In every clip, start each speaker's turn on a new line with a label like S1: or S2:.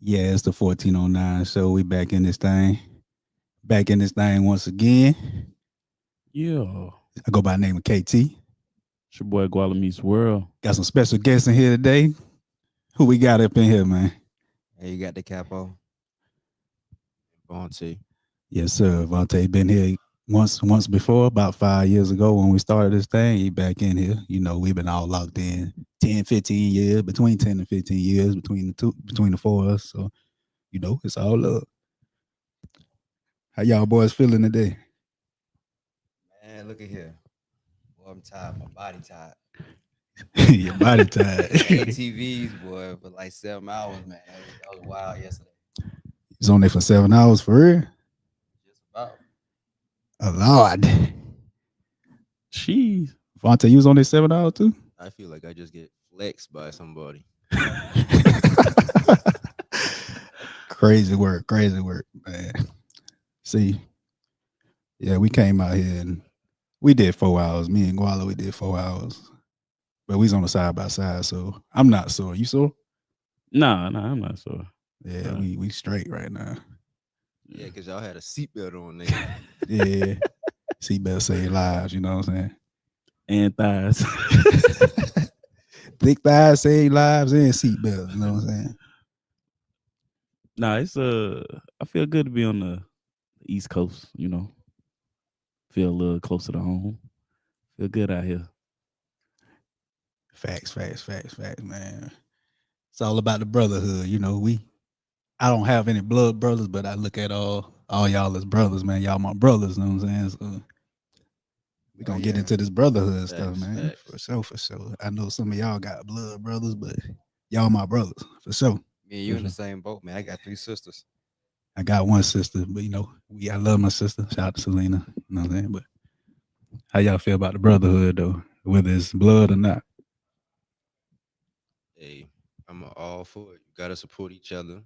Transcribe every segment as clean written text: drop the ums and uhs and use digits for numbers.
S1: Yeah, it's the 1409 show. We back in this thing. Back in this thing once again.
S2: Yeah.
S1: I go by the name of KT.
S2: It's your boy Guala Meets World.
S1: Got some special guests in here today. Who we got up in here, man?
S3: Hey, you got the capo. Bonte.
S1: Yes, sir. Vontae been here once before, about 5 years ago when we started this thing. He back in here. You know, we've been all locked in 10, 15 years, between 10 and 15 years between the four of us. So, you know, it's all love. How y'all boys feeling today?
S3: Man, look at here. Boy, I'm tired. My body tired.
S1: Your body tired.
S3: ATVs, boy, for like 7 hours, man. That was wild yesterday.
S1: He's on there for 7 hours for real.
S3: Just about.
S1: A Lord.
S2: Jeez.
S1: Vontae, you was on there 7 hours too?
S3: I feel like I just get flexed by somebody.
S1: Crazy work, man. See, yeah, we came out here and we did 4 hours. Me and Guala, we did 4 hours. But we was on the side by side, so I'm not sore. You sore?
S2: Nah, I'm not sure.
S1: Yeah, we straight right now.
S3: Yeah, because y'all had a seatbelt on there.
S1: Yeah. Seatbelt save lives, you know what I'm saying?
S2: And thighs.
S1: Thick thighs save lives and seatbelts, you know what I'm saying?
S2: Nah, it's I feel good to be on the East Coast, you know. Feel a little closer to home. Feel good out here.
S1: Facts, man. It's all about the brotherhood, you know. I don't have any blood brothers, but I look at all y'all as brothers, man. Y'all my brothers, you know what I'm saying? So we gonna get into this brotherhood stuff, man.
S3: Facts.
S1: For sure. I know some of y'all got blood brothers, but y'all my brothers, for sure.
S3: Me and you in the same boat, man. I got 3 sisters.
S1: I got one sister, but you know, I love my sister. Shout out to Selena. You know what I'm saying? But how y'all feel about the brotherhood though? Whether it's blood or not?
S3: Hey, I'm all for it. You gotta support each other.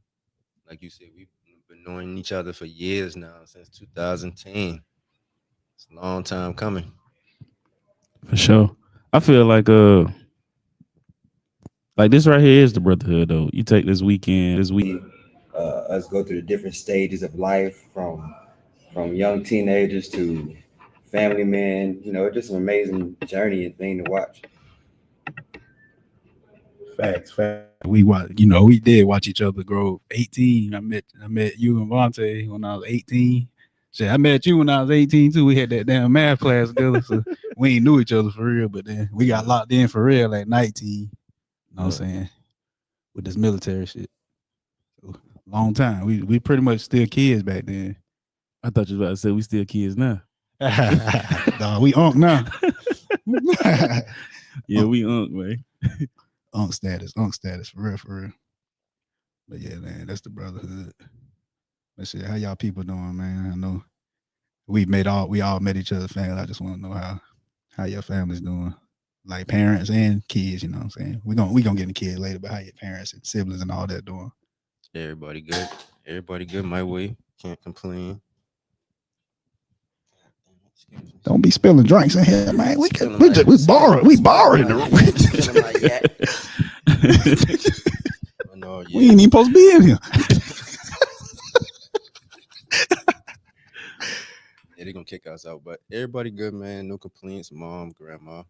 S3: Like you said, we've been knowing each other for years now, since 2010. It's a long time coming.
S2: For sure. I feel like this right here is the brotherhood though. You take this weekend,
S4: Us go through the different stages of life from young teenagers to family men. You know, it's just an amazing journey and thing to watch.
S1: Facts. We watch, you know, we did watch each other grow. 18. I met you and Vontae when I was 18. Shit, I met you when I was 18 too. We had that damn math class together. So we ain't knew each other for real, but then we got locked in for real at 19. You know what I'm saying? With this military shit. So, long time. We pretty much still kids back then.
S2: I thought you was about to say we still kids now.
S1: Dog, we unk now.
S2: Yeah, we unk, man.
S1: Unk status, for real. But yeah, man, that's the brotherhood. Let's see how y'all people doing, man. I know we all met each other's family. I just want to know how your family's doing. Like parents and kids, you know what I'm saying? We gonna get in the kids later, but how your parents and siblings and all that doing.
S3: Everybody good. Everybody good my way. Can't complain.
S1: Don't be spilling drinks in here, man. We borrowed in the room. We ain't even supposed to be in here.
S3: Yeah, they're gonna kick us out, but everybody good, man. No complaints. Mom, grandma.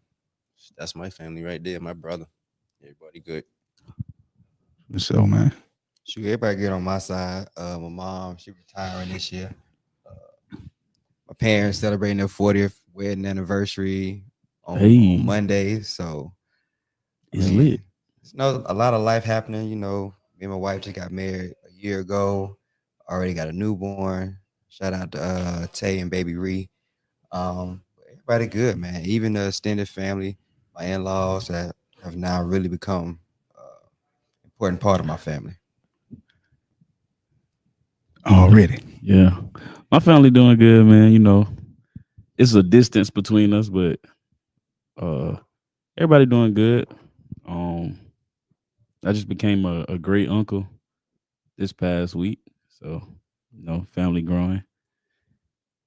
S3: That's my family right there. My brother. Everybody good.
S1: So, man.
S4: Shoot, everybody good on my side. My mom, she retiring this year. My parents celebrating their 40th wedding anniversary on Monday. So
S2: it's lit.
S4: You know, a lot of life happening. You know, me and my wife just got married a year ago. Already got a newborn. Shout out to Tay and baby Ree. Everybody good, man. Even the extended family, my in-laws that have now really become important part of my family.
S1: already.
S2: Yeah. My family doing good, man. You know, it's a distance between us, but uh everybody doing good. Um I just became a great uncle this past week. So, family growing.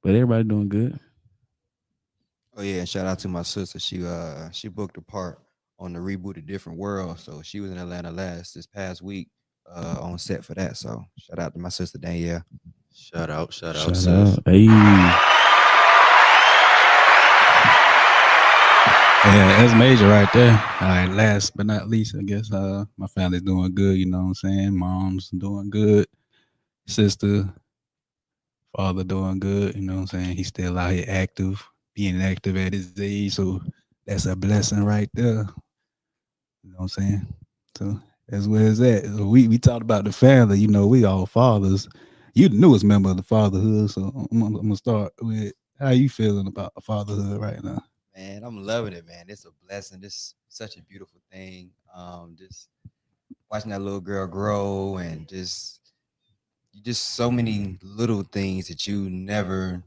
S2: But everybody doing good.
S4: Oh yeah, and shout out to my sister. She booked a part on the reboot of Different World. So she was in Atlanta this past week on set for that. So shout out to my sister Danielle.
S3: Shout out,
S2: Shout
S3: sis.
S2: out. Hey.
S1: Yeah, that's major right there. All right, last but not least, I guess my family's doing good, you know what I'm saying? Mom's doing good. Sister, father doing good, you know what I'm saying? He's still out here active, being active at his age, so that's a blessing right there. You know what I'm saying? So that's where it's at. So we talked about the family, you know, we all fathers. You the newest member of the fatherhood, so I'm gonna start with how you feeling about fatherhood right now.
S4: Man, I'm loving it, man. It's a blessing. This such a beautiful thing. Just watching that little girl grow and just so many little things that you never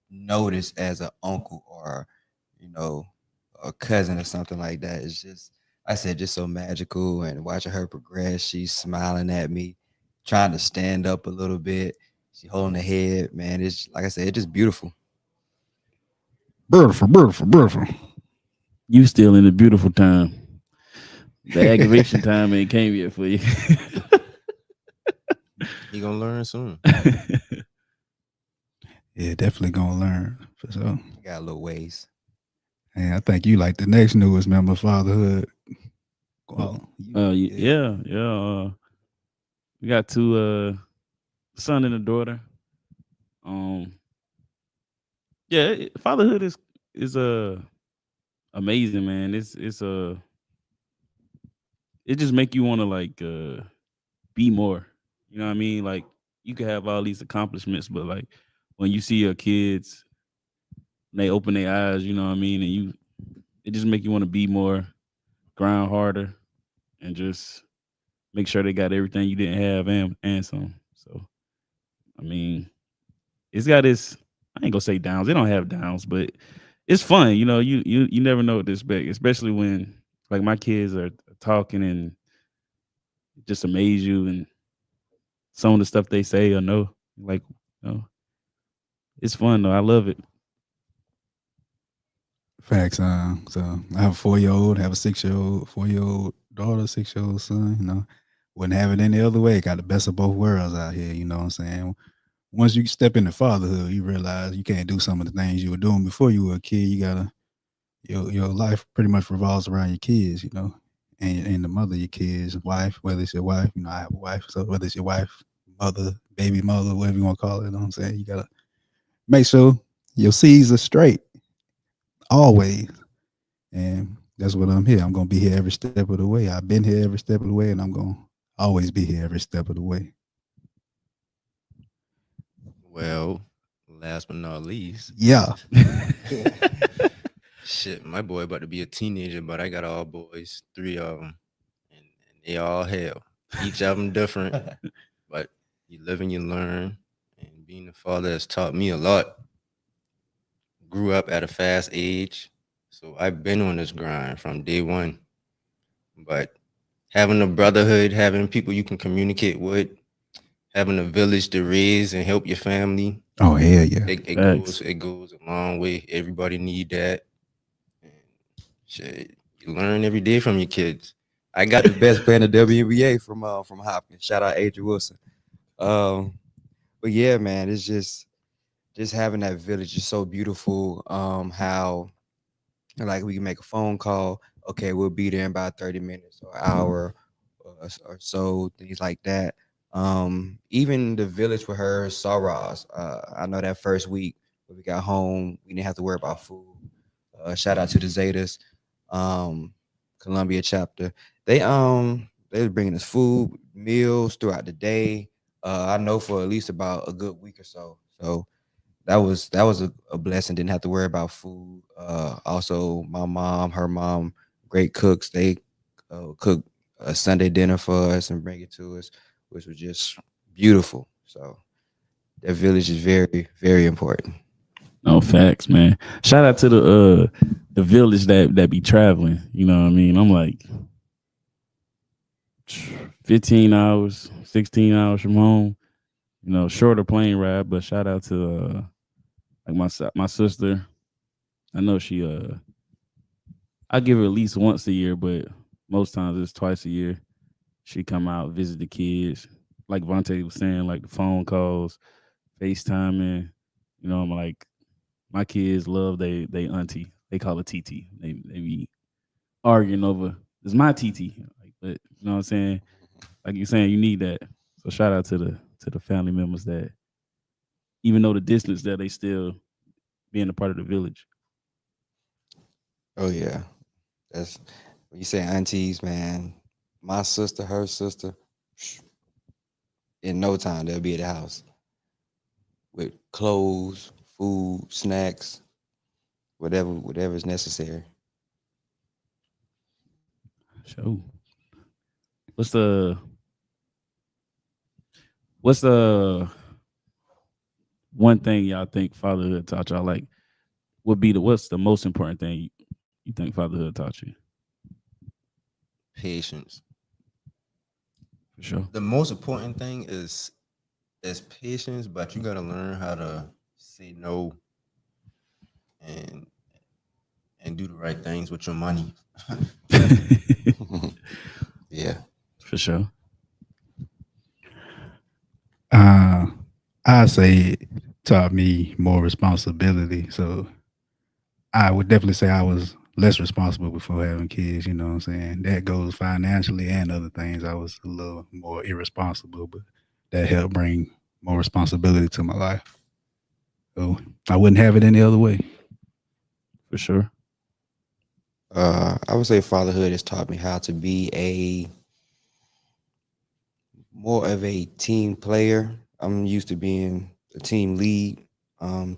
S4: notice as an uncle or you know a cousin or something like that. It's just I said just so magical and watching her progress. She's smiling at me, trying to stand up a little bit. She holding her head, man. It's like I said, it's just beautiful.
S1: Beautiful, beautiful, beautiful.
S2: You still in the beautiful time. The aggravation time ain't came yet for you.
S3: He gonna learn soon.
S1: Yeah, definitely gonna learn for sure.
S4: Got a little ways.
S1: And I think you like the next newest member of fatherhood. Well,
S2: Yeah, yeah. We got two son and a daughter. Um yeah, fatherhood is amazing, man. It's it just make you want to like be more. You know what I mean? Like you can have all these accomplishments, but like when you see your kids, they open their eyes, you know what I mean, and it just make you want to be more, grind harder, and just make sure they got everything you didn't have and some. So I mean, it's got its I ain't gonna say downs. They don't have downs, but it's fun. You know, you never know what to expect, especially when like my kids are talking and just amaze you and some of the stuff they say or know. Like, it's fun though. I love it.
S1: facts. So I have a 4 year old, have a 6 year old, 4 year old daughter, 6 year old son. You know, wouldn't have it any other way. Got the best of both worlds out here. You know what I'm saying? Once you step into fatherhood, you realize you can't do some of the things you were doing before you were a kid. You gotta your life pretty much revolves around your kids. You know, and the mother of your kids, wife, whether it's your wife. You know, I have a wife, so whether it's your wife, mother, baby mother, whatever you want to call it. You know what I'm saying? You gotta make sure your C's are straight always. And that's what I'm here. I'm gonna be here every step of the way. I've been here every step of the way, and I'm gonna always be here every step of the way.
S3: Well, last but not least,
S1: Yeah.
S3: shit, my boy about to be a teenager, but I got all boys, three of them, and they all hell. Each of them different, but you live and you learn. And being a father has taught me a lot. Grew up at a fast age, so I've been on this grind from day one. But having a brotherhood, having people you can communicate with, having a village to raise and help your family,
S1: Oh hell yeah.
S2: Facts.
S3: it goes a long way. Everybody need that. And shit, you learn every day from your kids. I got
S4: The best player in the WNBA from Hopkins. Shout out Adrian Wilson. But yeah, man, it's just having that village is so beautiful. How like we can make a phone call. Okay, we'll be there in about 30 minutes or an hour or so, things like that. Even the village with her sorrows. I know that first week when we got home, we didn't have to worry about food. Shout out to the Zetas, um, Columbia chapter. They was bringing us food, meals throughout the day. I know for at least about a good week or so. So that was a blessing. Didn't have to worry about food. Also, my mom, her mom, great cooks. They cook a Sunday dinner for us and bring it to us, which was just beautiful. So that village is very, very important.
S2: No facts, man. Shout out to the village that be traveling. You know what I mean? I'm like 15 hours, 16 hours from home. You know, shorter plane ride, but shout out to like my sister. I know she I give her at least once a year, but most times it's twice a year. She come out, visit the kids. Like Vontae was saying, like the phone calls, FaceTiming. You know, I'm like my kids love they auntie. They call her TT. They be arguing over it's my TT. Like, but you know what I'm saying? Like you're saying, you need that. So shout out to the family members that even though the distance that they still being a part of the village.
S4: Oh yeah, that's when you say aunties, man. My sister, her sister, in no time they'll be at the house with clothes, food, snacks, whatever is necessary.
S2: So what's the what's the one thing y'all think fatherhood taught y'all? Like would be the what's the most important thing you think fatherhood taught you?
S3: Patience.
S2: For sure.
S3: The most important thing is patience, but you gotta learn how to say no and and do the right things with your money.
S4: Yeah.
S2: For sure.
S1: Uh, I say it taught me more responsibility. So I would definitely say I was less responsible before having kids. You know what I'm saying? That goes financially and other things. I was a little more irresponsible, but that helped bring more responsibility to my life. So I wouldn't have it any other way.
S2: For sure.
S4: I would say fatherhood has taught me how to be a more of a team player. I'm used to being a team lead,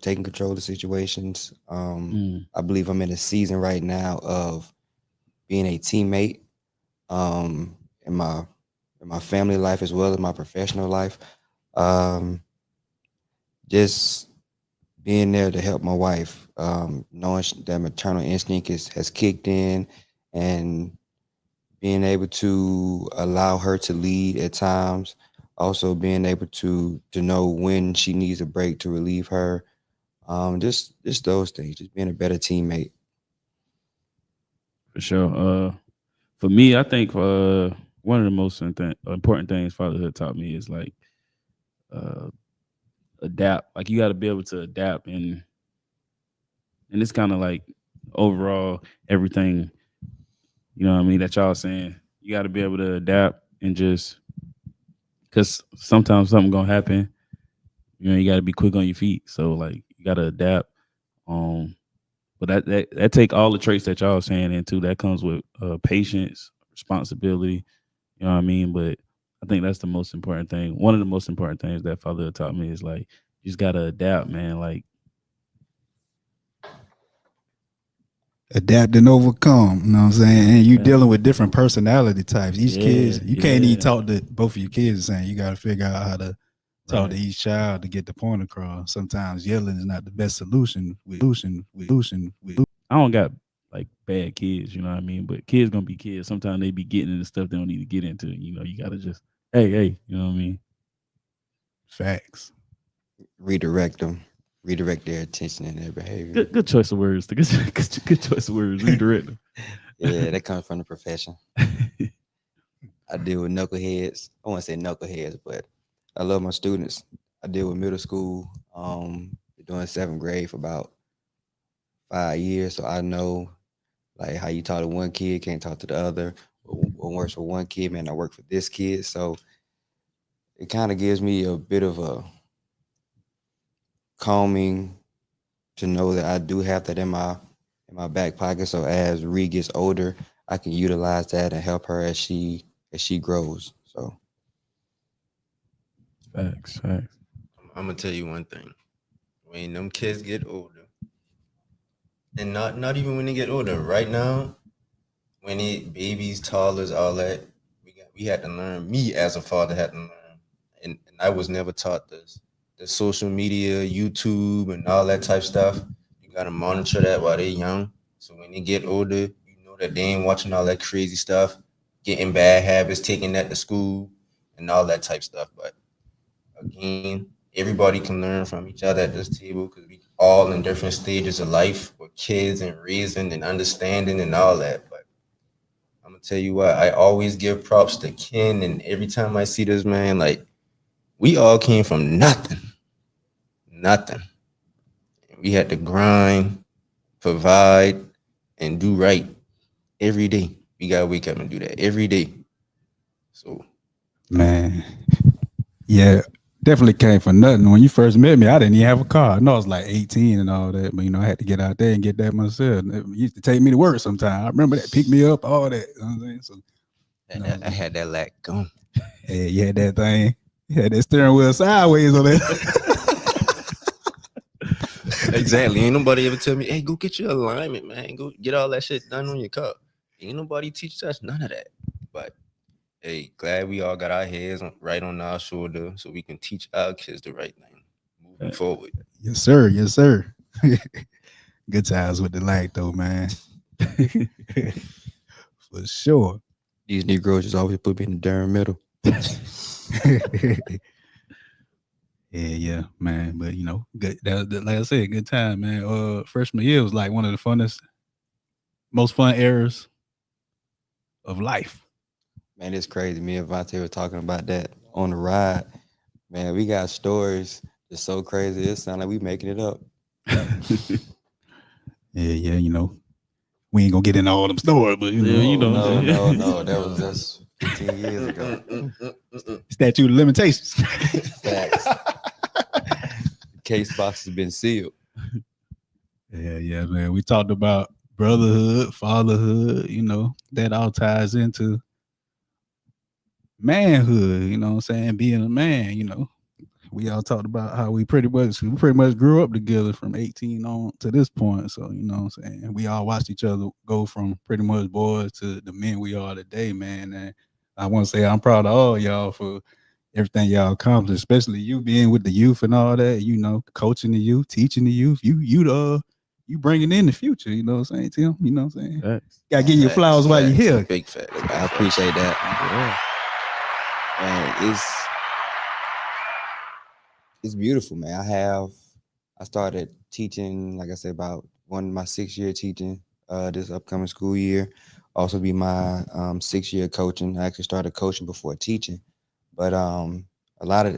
S4: taking control of situations.
S2: Mm,
S4: I believe I'm in a season right now of being a teammate um, in my in my family life as well as my professional life. Um, just being there to help my wife, knowing that maternal instinct has kicked in, and being able to allow her to lead at times. Also being able to know when she needs a break to relieve her. Just those things. Just being a better teammate.
S2: for sure. For me, I think one of the most important things fatherhood taught me is like uh, adapt. Like you got to be able to adapt, and it's kind of like overall everything. You know what I mean? That y'all saying you got to be able to adapt and just because sometimes something gonna happen. You know, you got to be quick on your feet. So like you got to adapt. Um, but that take all the traits that y'all saying into that comes with patience, responsibility. You know what I mean? But I think that's the most important thing. One of the most important things that father taught me is like you just gotta adapt, man. Like
S1: Adapt and overcome. You know what I'm saying? And you
S2: yeah,
S1: dealing with different personality types. Each
S2: yeah,
S1: kids, you can't even
S2: yeah,
S1: talk to both of your kids the same. You got to figure out how to talk to
S2: right.
S1: each child to get the point across. Sometimes yelling is not the best solution.
S2: I don't got like bad kids, you know what I mean? But kids gonna be kids. Sometimes they be getting into stuff they don't need to get into. You know, you gotta just hey, you know what I mean?
S1: Facts.
S4: Redirect them. Redirect their attention and their behavior.
S2: Good choice of words. Good choice of words. Redirect them.
S4: Yeah, that comes from the profession. I deal with knuckleheads. I won't say knuckleheads, but I love my students. I deal with middle school. Been doing seventh grade for about 5 years, so I know like how you talk to one kid can't talk to the other. What works for one kid, man, I work for this kid. So it kind of gives me a bit of a calming to know that I do have that in my back pocket. So as Ree gets older, I can utilize that and help her as she grows. So
S2: Facts.
S3: I'm gonna tell you one thing. When them kids get older, and not even when they get older, right now, when they babies, toddlers, all that, we had to learn. Me as a father had to learn, and I was never taught this. the social media, YouTube, and all that type stuff. You gotta monitor that while they're young. So when they get older, you know that they ain't watching all that crazy stuff, getting bad habits, taking that to school, and all that type stuff. But again, everybody can learn from each other at this table because we all in different stages of life with kids and raising and understanding and all that. But I'm gonna tell you what, I always give props to Ken, and every time I see this man, like we all came from nothing, nothing. We had to grind, provide, and do right every day. We gotta wake up and do that every day. So
S1: Man, yeah, definitely came for nothing. When you first met me, I didn't even have a car. I know I was like 18 and all that, but I had to get out there and get that myself. It used to take me to work sometime. I remember that, pick me up, all that. You know what I'm saying? So,
S3: I had that lack going.
S1: yeah, you had that thing. You had that steering wheel sideways on that.
S3: Exactly. Ain't nobody ever tell me, hey, go get your alignment, man. Go get all that shit done on your car. Ain't nobody teach us none of that. But hey, glad we all got our heads right on our shoulder so we can teach our kids the right thing moving forward.
S1: Yes, sir. Yes, sir. Good times with the light, though, man. For sure.
S4: These Negroes just always put me in the darn middle.
S1: Yeah, man. But good. Like I said, good time, man. Freshman year was like one of the funnest, most fun eras of life.
S4: Man, it's crazy. Me and Vontae were talking about that on the ride. Man, we got stories that's so crazy. It sounds like we making it up.
S1: Yeah. We ain't gonna get into all them stories, but
S4: No, that was just 15 years ago.
S1: Statute of limitations.
S4: Facts. Case box has been sealed.
S1: Yeah, man. We talked about brotherhood, fatherhood, that all ties into manhood, you know what I'm saying? Being a man. We all talked about how we pretty much grew up together from 18 on to this point. So, you know what I'm saying? We all watched each other go from pretty much boys to the men we are today, man. And I want to say I'm proud of all y'all for everything y'all accomplished, especially you being with the youth and all that, coaching the youth, teaching the youth. You bringing in the future, you know what I'm saying, Tim? You know what I'm saying?
S2: Facts.
S1: Gotta give you flowers while you're here.
S3: Big fact.
S4: I appreciate that. And it's beautiful, man. I started teaching, like I said, about my 6-year teaching this upcoming school year. Also be my 6-year coaching. I actually started coaching before teaching. But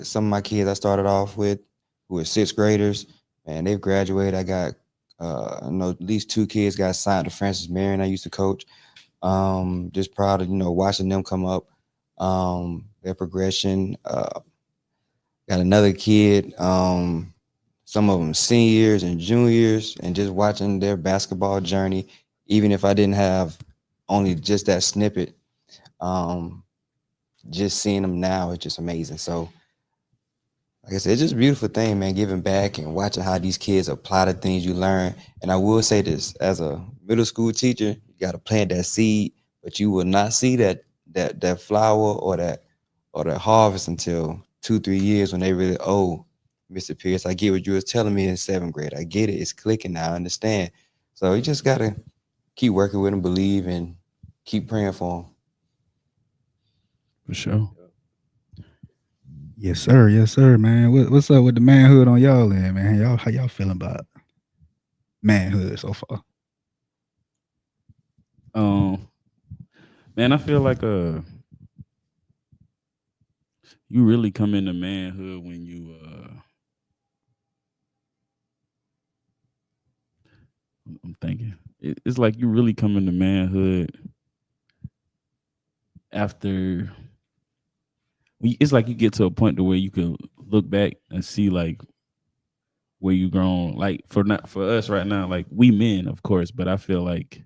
S4: some of my kids I started off with who were 6th graders, and they've graduated. I got I know at least 2 kids got signed to Francis Marion I used to coach. Just proud of watching them come up, their progression. Got another kid, some of them seniors and juniors, and just watching their basketball journey, even if I didn't have only just that snippet, just seeing them now is just amazing. So, like I said, it's just a beautiful thing, man, giving back and watching how these kids apply the things you learn. And I will say this, as a middle school teacher, you got to plant that seed, but you will not see that flower or that harvest until 2-3 years when they really, Mr. Pierce, I get what you was telling me in 7th grade. I get it. It's clicking now. I understand. So you just got to keep working with them, believe, and keep praying for them.
S2: For sure.
S1: Yes, sir, man. What's up with the manhood on y'all end, man? How y'all feeling about manhood so far?
S2: Man, I feel like you really come into manhood when you I'm thinking it's like you really come into manhood after it's like you get to a point to where you can look back and see like where you grown. Like for us right now, like we men, of course, but I feel like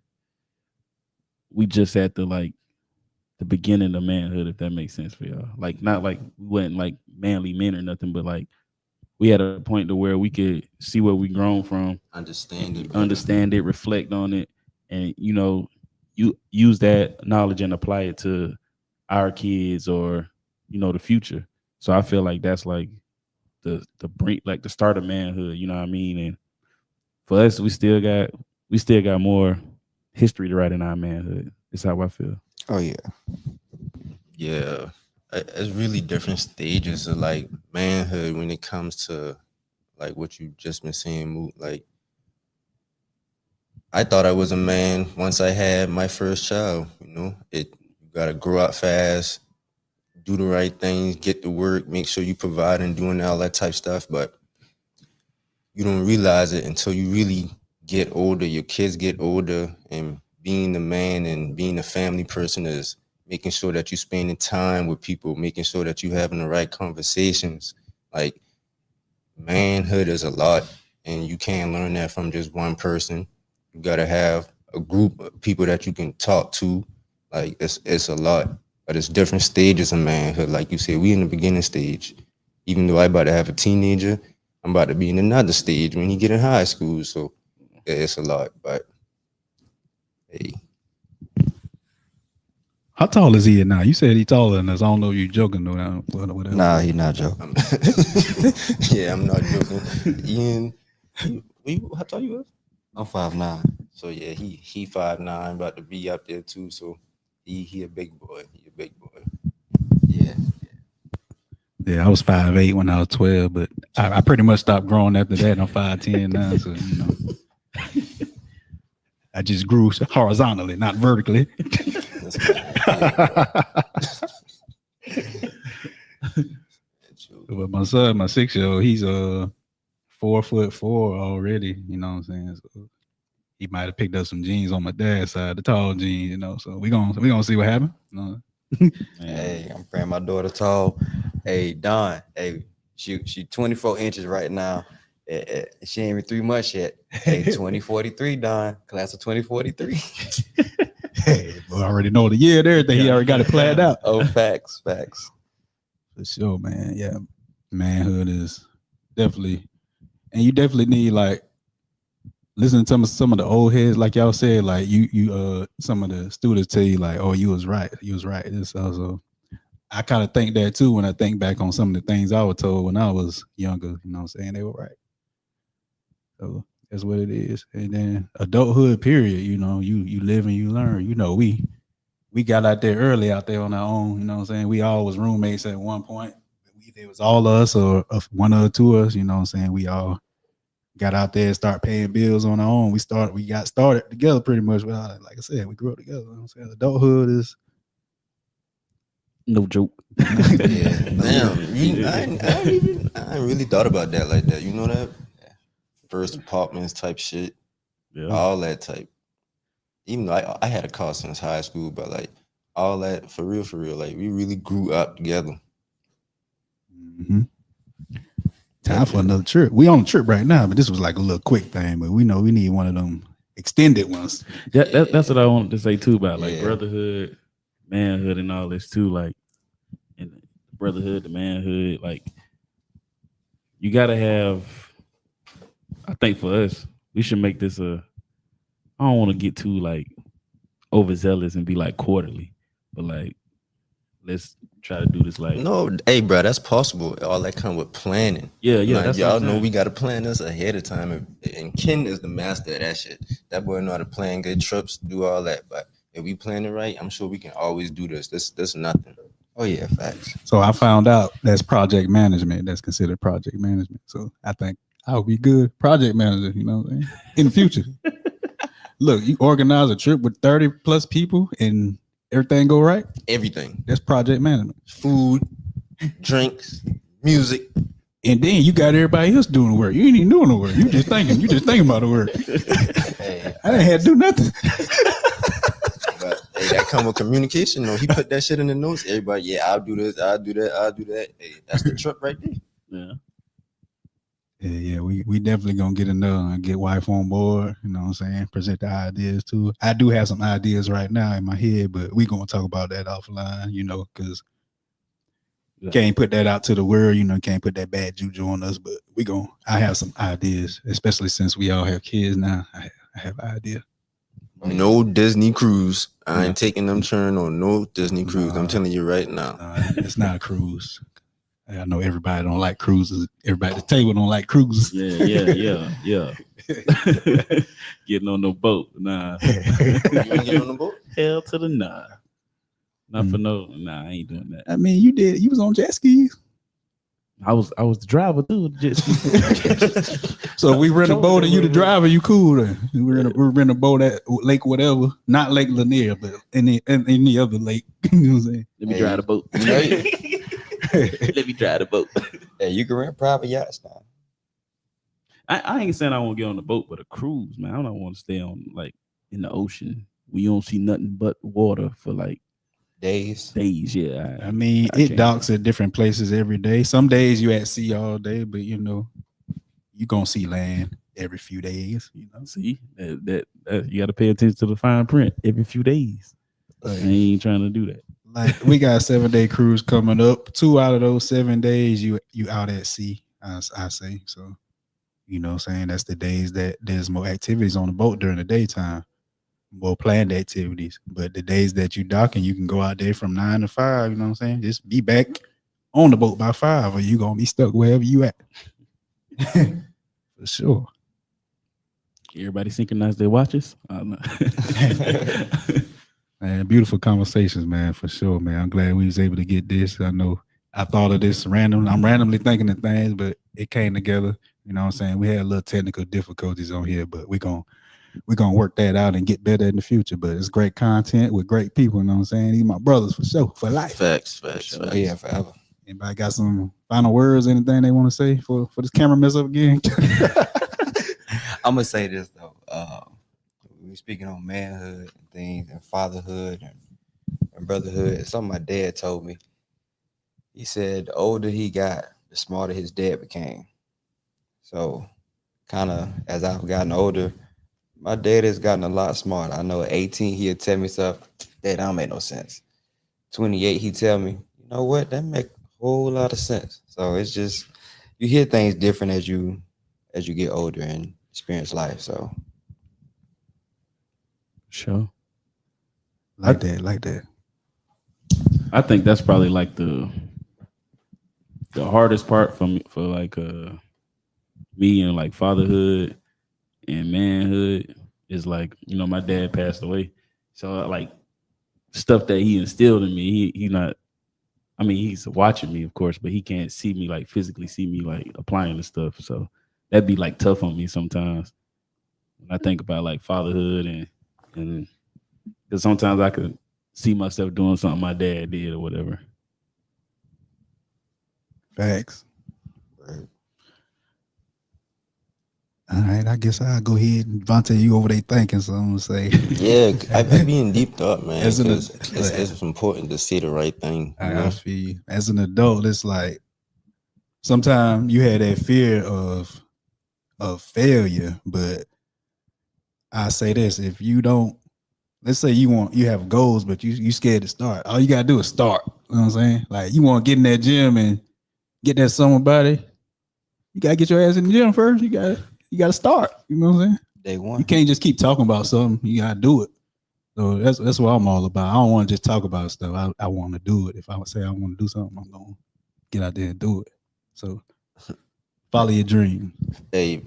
S2: we just at the beginning of manhood, if that makes sense for y'all. Like not like we wasn't like manly men or nothing, but like we had a point to where we could see where we grown from,
S3: Understand
S2: it, reflect on it, and you use that knowledge and apply it to our kids or the future. So I feel like that's like the brink, like the start of manhood. You know what I mean? And for us, we still got more history to write in our manhood. It's how I feel.
S4: Oh yeah.
S3: Yeah, it's really different stages of like manhood when it comes to like what you just been saying. Like I thought I was a man once I had my first child. You gotta grow up fast, do the right things, get to work, make sure you provide and doing all that type stuff. But you don't realize it until you really get older. Your kids get older, and being a man and being a family person is making sure that you're spending time with people, making sure that you're having the right conversations. Like manhood is a lot, and you can't learn that from just one person. You gotta have a group of people that you can talk to. Like it's a lot, but it's different stages of manhood. Like you said, we in the beginning stage. Even though I about to have a teenager, I'm about to be in another stage when he get in high school. So yeah, it's a lot, but hey,
S1: How tall is he now? You said he's taller than us. I don't know if you're joking or whatever.
S4: Nah, he not joking.
S3: yeah, I'm not joking. Ian, how tall you is?
S4: I'm 5'9".
S3: So yeah, he 5'9", about to be up there too. So he a big boy. He a big boy.
S4: Yeah.
S1: Yeah, I was 5'8" when I was 12, but I pretty much stopped growing after that. I'm 5'10" now, so I just grew horizontally, not vertically.
S3: That's
S1: But my son, my 6-year-old, he's 4'4" already. You know what I'm saying? So he might have picked up some genes on my dad's side, the tall genes. So we gonna see what happens.
S4: Hey, I'm praying my daughter tall. Hey, Don. Hey, she 24 inches right now. She ain't even 3 months yet. Hey, 2043, Don. Class of 2043.
S1: Hey, we already know the year and everything. He already got it planned out.
S4: Oh, facts.
S1: For sure, man. Yeah, manhood is definitely, and you definitely need like listening to some of the old heads, like y'all said, like you some of the students tell you like, oh, you was right. This also, I kind of think that too when I think back on some of the things I was told when I was younger. You know what I'm saying? They were right. So that's what it is. And then adulthood period, you live and you learn. We got out there early out there on our own. You know what I'm saying? We all was roommates at one point. Either it was all of us or one or two of us. You know what I'm saying? We all got out there and start paying bills on our own. We got started together pretty much. Well, like I said, we grew up together. You know what I'm saying? Adulthood is
S2: no joke.
S3: Yeah, damn. I ain't really thought about that like that. You know that first apartments type shit, all that type. Even though I had a car since high school, but like all that for real, like we really grew up together.
S1: Mm-hmm. Time for another trip. We on a trip right now, but this was like a little quick thing. But we know we need one of them extended ones.
S2: That's what I wanted to say too about like brotherhood, manhood, and all this too. Like in the brotherhood, the manhood, like you gotta have. I think for us, we should make this a. I don't want to get too like overzealous and be like quarterly, but like let's try to do this like.
S3: No, hey, bro, that's possible. All that come with planning.
S2: Yeah.
S3: Like,
S2: That's
S3: y'all know we got to plan this ahead of time, and Ken is the master of that shit. That boy know how to plan good trips, do all that. But if we plan it right, I'm sure we can always do this. This nothing.
S4: Oh yeah, facts.
S1: So I found out that's project management. That's considered project management. So I think I would be good project manager. You know what I'm saying? In the future. Look, you organize a trip with 30 plus people and everything go right.
S3: Everything.
S1: That's project management.
S3: Food, drinks, music.
S1: And then you got everybody else doing the work. You ain't even doing the work. You just thinking about the work.
S3: Hey,
S1: I didn't have to do nothing.
S3: But hey, that come with communication. No, he put that shit in the notes. Everybody, yeah, I'll do this, I'll do that. Hey, that's the trip right there.
S2: Yeah.
S1: Yeah, we definitely gonna get another and get wife on board. You know what I'm saying? Present the ideas too. I do have some ideas right now in my head, but we gonna talk about that offline. Because can't put that out to the world. Can't put that bad juju on us. But I have some ideas, especially since we all have kids now. I have an idea.
S3: No Disney cruise. I ain't taking them turn on no Disney cruise. I'm telling you right now.
S1: It's not a cruise. I know everybody don't like cruises. Everybody at the table don't like cruises.
S2: Yeah. Getting on no boat, nah.
S3: You ain't getting on the boat?
S2: Hell to the nah. Not for no, nah. I ain't doing that.
S1: I mean, you did. You was on jet skis.
S2: I was the driver too. Jet ski.
S1: So if we rent a boat and you the driver, you cool then. We rent a boat at Lake whatever, not Lake Lanier, but any other lake. You know what I'm saying?
S2: Let me drive the boat. Let me drive the boat.
S4: Yeah, you can rent private yachts now.
S2: I ain't saying I won't get on the boat, but a cruise, man. I don't want to stay on like in the ocean. We don't see nothing but water for like
S4: days.
S2: Yeah.
S1: I mean, it docks at different places every day. Some days you at sea all day, but you know, you gonna see land every few days. You know,
S2: see that you got to pay attention to the fine print every few days. I ain't trying to do that.
S1: Like we got a 7-day cruise coming up. 2 out of those 7 days you out at sea. I say so. You know what I'm saying? That's the days that there's more activities on the boat during the daytime, more planned activities. But the days that you docking, you can go out there from 9 to 5, you know what I'm saying? Just be back on the boat by 5 or you going to be stuck wherever you at. For sure.
S2: Everybody synchronize their watches? I don't know.
S1: Man, beautiful conversations, man, for sure, man. I'm glad we was able to get this. I know I thought of this random. I'm randomly thinking of things, but it came together. You know what I'm saying? We had a little technical difficulties on here, but we're gonna work that out and get better in the future. But it's great content with great people, you know what I'm saying? These my brothers for sure, for life.
S3: Facts.
S4: Oh, yeah, forever.
S1: Anybody got some final words, anything they want to say for this camera mess up again?
S4: I'm gonna say this though. We speaking on manhood and things and fatherhood and brotherhood. Something my dad told me. He said the older he got, the smarter his dad became. So kind of as I've gotten older, my dad has gotten a lot smarter. I know at 18 he'll tell me stuff that don't make no sense. 28 he tell me, you know what, that make a whole lot of sense. So it's just you hear things different as you get older and experience life. So
S2: sure.
S1: Like that.
S2: I think that's probably like the hardest part for me, for like me and like fatherhood and manhood is like, you know, my dad passed away. So like stuff that he instilled in me, he not, I mean, he's watching me, of course, but he can't see me like physically see me like applying the stuff. So that'd be like tough on me sometimes when I think about like fatherhood and because sometimes I could see myself doing something my dad did or whatever.
S1: Facts. Right. All right, I guess I'll go ahead and Vontae, you over there thinking, so I'm gonna say.
S3: Yeah, I be in deep thought, man. It's important to see the right thing.
S1: I feel you. As an adult, it's like sometimes you had that fear of failure, but I say this: if you don't, let's say you have goals, but you scared to start. All you gotta do is start. You know what I'm saying? Like you want to get in that gym and get that summer body. You gotta get your ass in the gym first. You gotta start. You know what I'm saying?
S4: Day one.
S1: You can't just keep talking about something. You gotta do it. So that's what I'm all about. I don't want to just talk about stuff. I want to do it. If I would say I want to do something, I'm gonna get out there and do it. So follow your dream.
S3: Hey,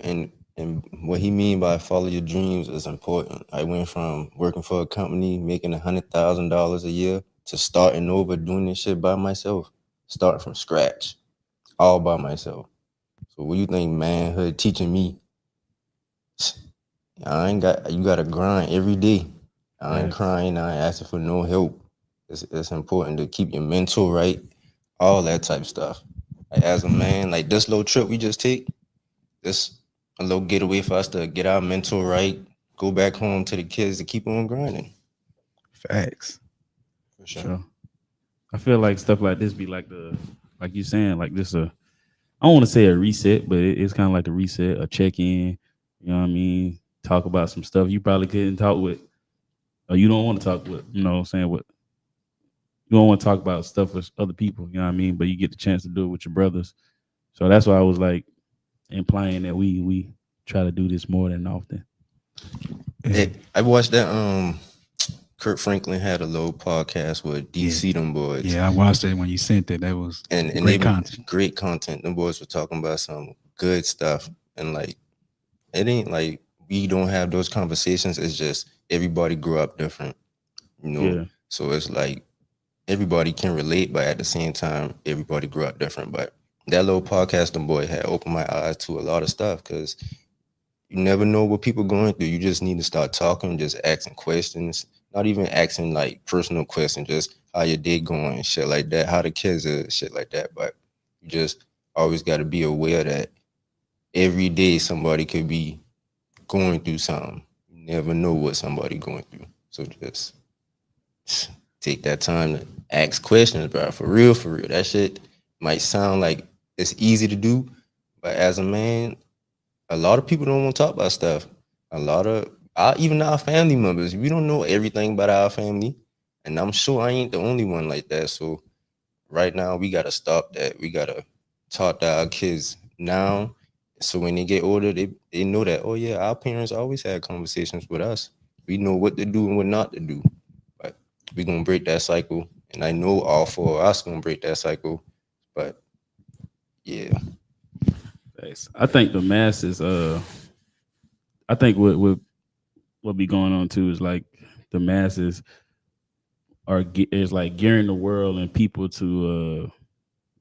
S3: and what he mean by follow your dreams is important. I went from working for a company making $100,000 a year to starting over doing this shit by myself. Start from scratch, all by myself. So what you think manhood teaching me? You gotta grind every day. I ain't crying, I ain't asking for no help. It's important to keep your mental right, all that type of stuff. Like as a man, like this little trip we just take, this a little getaway for us to get our mental right, go back home to the kids to keep on grinding.
S1: Facts.
S3: For sure.
S2: I feel like stuff like this be like like you saying, like this I don't want to say a reset, but it's kind of like a reset, a check-in, you know what I mean? Talk about some stuff you probably couldn't talk with, or you don't want to talk with, you know what I'm saying? You don't want to talk about stuff with other people, you know what I mean? But you get the chance to do it with your brothers. So that's why I was like implying that we try to do this more than often.
S3: Hey, I watched that Kurt Franklin had a little podcast with DC them boys.
S1: Yeah, I watched it when you sent it. That was
S3: and
S1: great
S3: they
S1: content.
S3: great content. Them boys were talking about some good stuff, and like it ain't like we don't have those conversations. It's just everybody grew up different, you know.
S2: Yeah.
S3: So it's like everybody can relate, but at the same time, everybody grew up different. But that little podcast them boy had opened my eyes to a lot of stuff because you never know what people going through. You just need to start talking, just asking questions. Not even asking like personal questions, just how your day going, shit like that, how the kids are, shit like that. But you just always got to be aware that every day somebody could be going through something. You never know what somebody going through. So just take that time to ask questions, bro. For real, for real. That shit might sound like it's easy to do, but as a man, a lot of people don't want to talk about stuff. A lot of even our family members, we don't know everything about our family, and I'm sure I ain't the only one like that. So right now, we gotta stop that. We gotta talk to our kids now, so when they get older, they know that, oh yeah, our parents always had conversations with us. We know what to do and what not to do. But we gonna break that cycle, and I know all four of us gonna break that cycle. But yeah,
S2: I think the masses. I think what be going on too is like the masses is like gearing the world and people to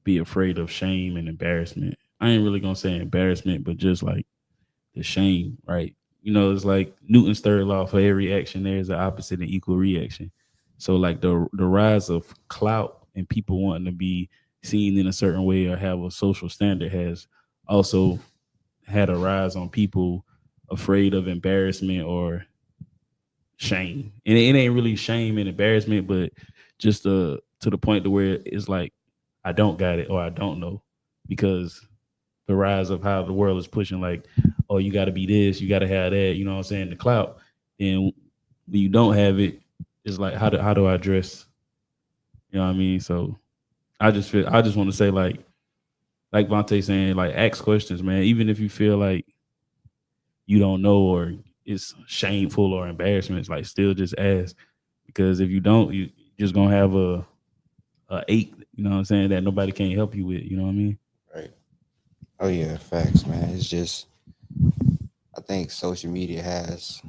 S2: be afraid of shame and embarrassment. I ain't really gonna say embarrassment, but just like the shame, right? You know, it's like Newton's third law: for every action, there is an opposite and equal reaction. So like the rise of clout and people wanting to be seen in a certain way or have a social standard has also had a rise on people afraid of embarrassment or shame. And it ain't really shame and embarrassment, but just to the point to where it's like I don't got it or I don't know, because the rise of how the world is pushing, like, oh, you got to be this, you got to have that, you know what I'm saying, the clout. And when you don't have it, it's like how do I dress? You know what I mean? So I just want to say like Vontae saying, like, ask questions, man. Even if you feel like you don't know or it's shameful or embarrassment, it's like still just ask, because if you don't, you just gonna have a ache, you know what I'm saying, that nobody can help you with. You know what I mean?
S3: right.
S4: Oh yeah, facts, man. It's just I think social media has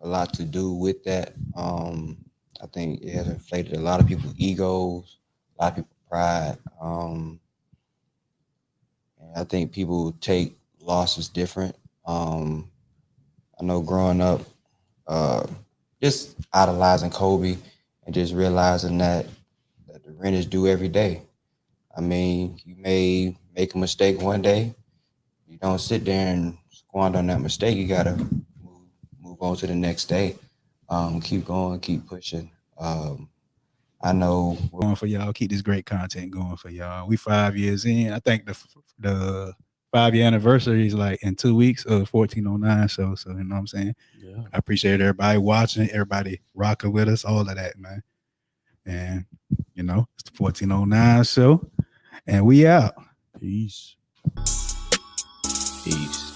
S4: a lot to do with that. I think it has inflated a lot of people's egos, a lot of people's pride. And I think people take losses different. I know growing up, uh, just idolizing Kobe and just realizing that the rent is due every day. I mean, you may make a mistake one day. You don't sit there and squander on that mistake. You gotta move on to the next day. Keep going, keep pushing. I know.
S1: Going for y'all. Keep this great content going for y'all. We 5 years in. I think the 5-year anniversary is like in 2 weeks of 1409 show. So you know what I'm saying?
S2: Yeah.
S1: I appreciate everybody watching, everybody rocking with us, all of that, man. And you know, it's the 1409 show. And we out.
S2: Peace.
S3: Peace.